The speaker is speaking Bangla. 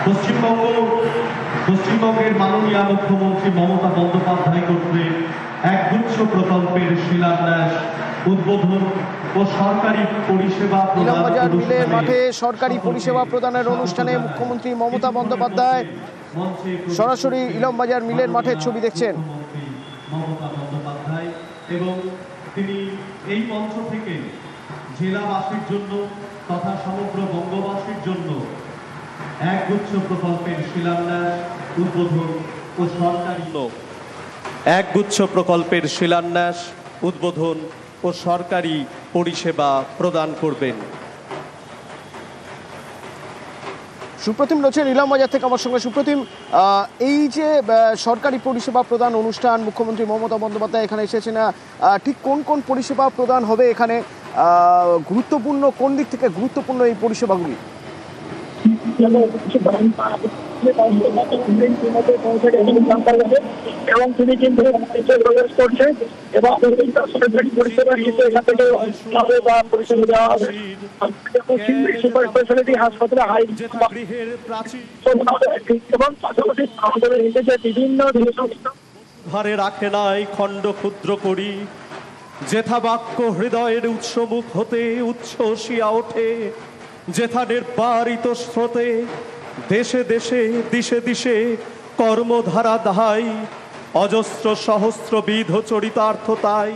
পশ্চিমবঙ্গ পশ্চিমবঙ্গের মাননীয় মুখ্যমন্ত্রী মমতা বন্দ্যোপাধ্যায় কর্তৃক একগুচ্ছ প্রকল্পের শিলান্যাস, উদ্বোধন ও সরকারি পরিষেবা ইলামবাজার মিলের মাঠে সরকারি পরিষেবা প্রদানের অনুষ্ঠানে মুখ্যমন্ত্রী মমতা বন্দ্যোপাধ্যায় সরাসরি ইলামবাজার মিলের মাঠের ছবি দেখছেন। মমতা বন্দ্যোপাধ্যায় এবং তিনি এই মঞ্চ থেকে জেলাবাসীর জন্য তথা সমগ্র বঙ্গবাসীর জন্য একগুচ্ছ প্রকল্পের শিলান্যাস, উদ্বোধন ও সরকারি একগুচ্ছ প্রকল্পের শিলান্যাস, উদ্বোধন ও সরকারি পরিষেবা প্রদান করবেন। সুপ্রতিম রয়েছেন ইলামবাজার থেকে আমার সঙ্গে। সুপ্রতিম, এই যে সরকারি পরিষেবা প্রদান অনুষ্ঠান, মুখ্যমন্ত্রী মমতা বন্দ্যোপাধ্যায় এখানে এসেছেন, ঠিক কোন কোন পরিষেবা প্রদান হবে এখানে? গুরুত্বপূর্ণ কোন দিক থেকে গুরুত্বপূর্ণ এই পরিষেবাগুলি? এবং তিনি কিন্তু প্রবেশ করছেন এবং পরিষেবা দেওয়া হবে। সুপার স্পেশালিটি হাসপাতালে এবং পাশাপাশি আমাদের বিভিন্ন ঘরে রাখে নাই খণ্ড ক্ষুদ্র করি, যেথা বাক্য হৃদয়ের উৎসমুখ হতে উচ্ছ্বসিয়া ওঠে, যেথা নির্বারিত স্রোতে দেশে দেশে দিশে দিশে কর্মধারা দাহাই, অজস্র সহস্র বিধ চরিতার্থতায়।